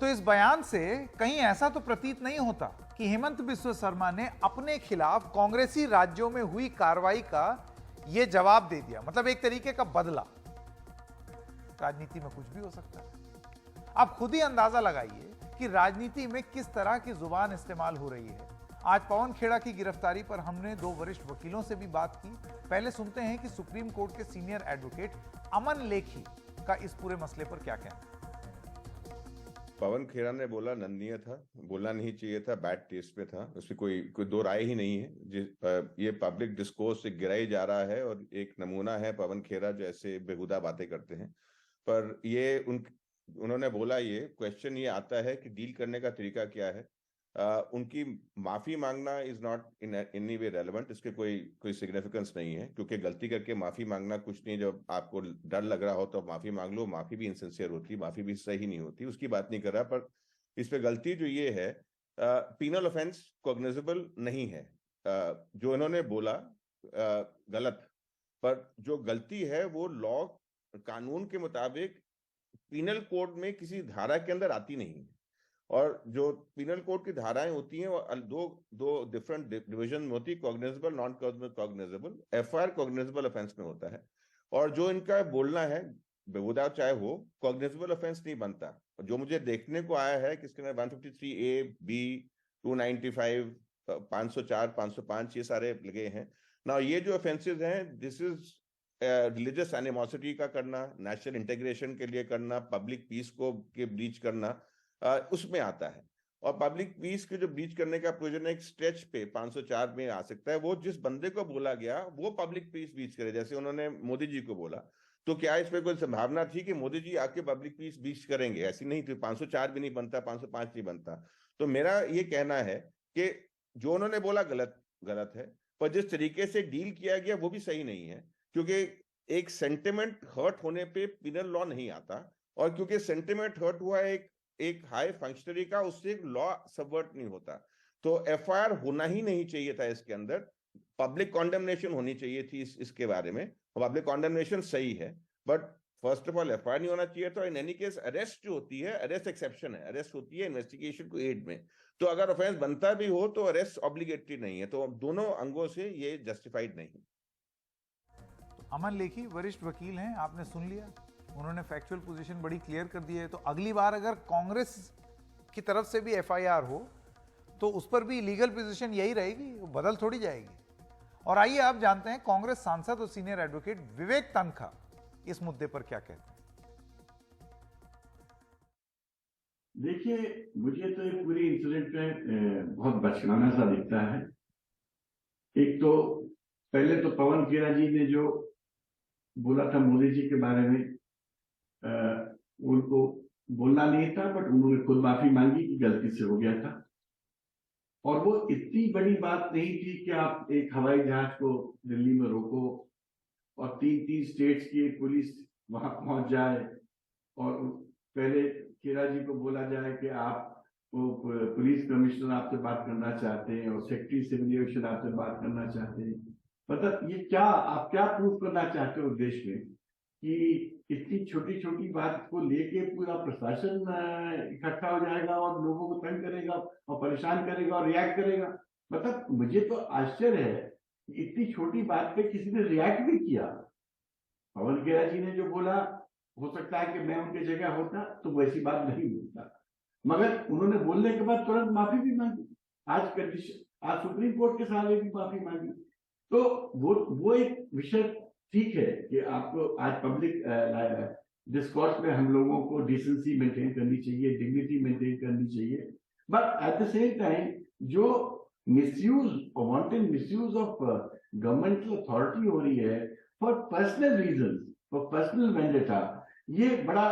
तो इस बयान से कहीं ऐसा तो प्रतीत नहीं होता कि हेमंत बिस्व शर्मा ने अपने खिलाफ कांग्रेसी राज्यों में हुई कार्रवाई का यह जवाब दे दिया, मतलब एक तरीके का बदला। राजनीति में कुछ भी हो सकता है। आप खुद ही अंदाजा लगाइए कि राजनीति में किस तरह की जुबान इस्तेमाल हो रही है। आज पवन खेड़ा की गिरफ्तारी पर हमने 2 वरिष्ठ वकीलों से भी बात की। पहले सुनते हैं कि सुप्रीम कोर्ट के सीनियर एडवोकेट अमन लेखी का इस पूरे मसले पर क्या कहना है। पवन खेड़ा ने बोला नंदनीय था, बोलना नहीं चाहिए था, बैड टेस्ट में था, उसमें कोई दो राय ही नहीं है। ये पब्लिक डिस्कोर्स से गिराई जा रहा है और एक नमूना है पवन खेड़ा जो ऐसे बेहुदा बातें करते हैं। पर ये उन्होंने बोला, ये क्वेश्चन ये आता है कि डील करने का तरीका क्या है। उनकी माफी मांगना is not in any way relevant, इसके कोई सिग्निफिकेंस नहीं है, क्योंकि गलती करके माफी मांगना कुछ नहीं। जब आपको डर लग रहा हो तो माफी मांग लो, माफी भी इनसिंसियर होती, माफी भी सही नहीं होती, उसकी बात नहीं कर रहा। पर इस पे गलती जो ये है, पीनल ऑफेंस कॉग्निजेबल नहीं है। जो इन्होंने बोला गलत, पर जो गलती है वो लॉ कानून के मुताबिक पीनल कोड में किसी धारा के अंदर आती नहीं है। और जो पीनल कोड की धाराएं होती हैं वो दो डिफरेंट डिवीजन में होती है, cognizable, non cognizable. FIR cognizable offence में होता है, और जो इनका बोलना है बेहुदा चाहे हो, कॉग्निजेबल ऑफेंस नहीं बनता। जो मुझे देखने को आया है कि इसके अंदर 153A, B, 295, 504, 505 ये सारे लगे हैं ना। ये जो ऑफेंसेस हैं, दिस इज रिलीजियस एनिमोसिटी का करना, नेशनल इंटीग्रेशन के लिए करना, पब्लिक पीस को के ब्रीच करना, उसमें आता है। और पब्लिक पीस के जो ब्रीच करने का प्रोविजन एक स्ट्रेच पे 504 में आ सकता है। वो जिस बंदे को बोला गया वो पब्लिक पीस ब्रीच करे, जैसे उन्होंने मोदी जी को बोला, तो क्या इस पे कोई संभावना थी कि मोदी जी आके पब्लिक पीस ब्रीच करेंगे? ऐसी नहीं थी। 504 भी नहीं बनता, 505 नहीं बनता। तो मेरा ये कहना है कि जो उन्होंने बोला गलत है, पर जिस तरीके से डील किया गया वो भी सही नहीं है, क्योंकि एक सेंटिमेंट हर्ट होने पे पिनल लॉ नहीं आता। और क्योंकि सेंटिमेंट हर्ट हुआ एक हाई फंक्शनरी का, उससे एक लॉ सबवर्ट नहीं होता। तो एफआईआर होना ही नहीं चाहिए था इसके अंदर, पब्लिक कॉन्डेमनेशन होनी चाहिए थी इसके बारे में। पब्लिक कॉन्डेमनेशन सही है, but first of all FIR नहीं होना चाहिए था। इन एनी केस अरेस्ट जो होती है, अरेस्ट एक्सेप्शन है, अरेस्ट होती है इन्वेस्टिगेशन को एड में। तो अगर ऑफेंस बनता भी हो तो अरेस्ट ऑब्लिगेटरी नहीं है। तो दोनों अंगों से ये जस्टिफाइड नहीं। अमन लेखी वरिष्ठ वकील हैं, आपने सुन लिया, उन्होंने फैक्चुअल पोजीशन बड़ी क्लियर कर दी है। तो अगली बार अगर कांग्रेस की तरफ से भी एफआईआर हो तो उस पर भी लीगल पोजीशन यही रहेगी, वो बदल थोड़ी जाएगी। और आइए आप जानते हैं कांग्रेस सांसद और सीनियर एडवोकेट विवेक तनखा इस मुद्दे पर क्या कहते हैं। देखिए, मुझे तो ये पूरी इंसिडेंट में बहुत बचकाना सा दिखता है। एक तो पहले तो पवन खेड़ा जी ने जो बोला था मोदी जी के बारे में, उनको बोलना नहीं था, बट उन्होंने खुद माफी मांगी कि गलती से हो गया था। और वो इतनी बड़ी बात नहीं थी कि आप एक हवाई जहाज को दिल्ली में रोको और 3 स्टेट्स की एक पुलिस वहां पहुंच जाए और पहले खेड़ा जी को बोला जाए कि आप वो पुलिस कमिश्नर आपसे बात करना चाहते हैं और सेक्रेटरी सिविल एविएशन आपसे बात करना चाहते हैं। मतलब ये क्या, आप क्या प्रूव करना चाहते हो देश में कि इतनी छोटी छोटी बात को लेके पूरा प्रशासन इकट्ठा हो जाएगा और लोगों को तंग करेगा और परेशान करेगा और रिएक्ट करेगा। मतलब मुझे तो आश्चर्य है कि इतनी छोटी बात पे किसी ने रिएक्ट भी किया। पवन खेड़ा जी ने जो बोला, हो सकता है कि मैं उनकी जगह होता तो वैसी बात नहीं बोलता, मगर उन्होंने बोलने के बाद तुरंत माफी भी मांगी। आज सुप्रीम कोर्ट के सामने भी माफी मांगी। तो वो एक विषय ठीक है कि आपको आज पब्लिक डिस्कोर्स में हम लोगों को डिसेंसी मेंटेन करनी चाहिए, डिग्निटी मेंटेन करनी चाहिए, but at the same time जो मिसयूज और wanted misuse of governmental authority हो रही है for personal reason, for personal vendetta, ये बड़ा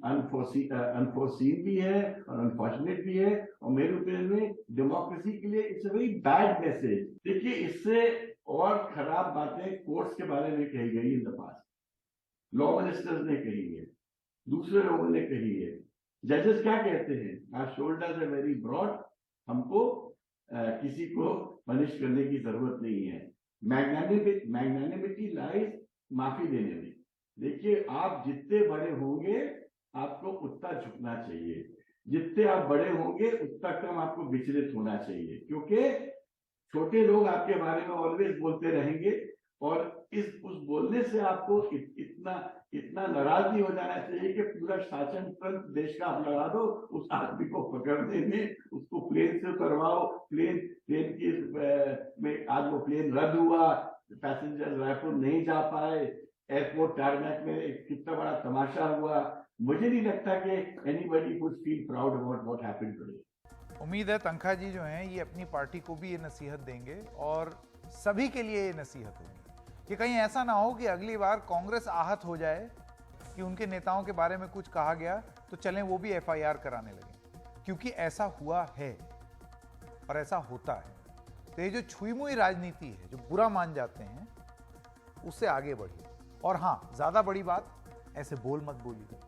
अनफोर्सीन भी है और अनफॉर्चुनेट भी है। और मेरे ओपिनियन में डेमोक्रेसी के लिए it's a very bad message. देखिए, इससे और खराब बातें कोर्ट्स के बारे में कही गई in the past, law ministers ने कही है, दूसरे लोगों ने कही है। जजेस क्या कहते हैं, our shoulders are very broad, हमको किसी को पनिश करने की जरूरत नहीं है। मैग्नानिमिटी लाइज माफी देने में। देखिए, आप जितने बड़े होंगे आपको उतना झुकना चाहिए। जितने आप बड़े होंगे उतना कम आपको विचलित होना चाहिए, क्योंकि छोटे लोग आपके बारे में ऑलवेज बोलते रहेंगे और उस बोलने से आपको इतना नाराज नहीं हो जाना चाहिए कि पूरा शासन तंत्र देश का आप लगा दो उस आदमी को पकड़ने में, उसको प्लेन से उतरवाओ, प्लेन की में आज वो प्लेन रद्द हुआ, पैसेंजर रायपुर नहीं जा पाए, एयरपोर्ट टारमैक में एक कितना बड़ा तमाशा हुआ। मुझे नहीं लगता कि anybody would feel proud about what happened today. उम्मीद है तनखा जी जो हैं ये अपनी पार्टी को भी ये नसीहत देंगे और सभी के लिए ये नसीहत होगी कि कहीं ऐसा ना हो कि अगली बार कांग्रेस आहत हो जाए कि उनके नेताओं के बारे में कुछ कहा गया तो चलें वो भी एफआईआर कराने लगे, क्योंकि ऐसा हुआ है और ऐसा होता है। तो ये जो छुई मुई राजनीति है, जो बुरा मान जाते हैं, उससे आगे बढ़िए। और हाँ, ज्यादा बड़ी बात ऐसे बोल मत बोलिए।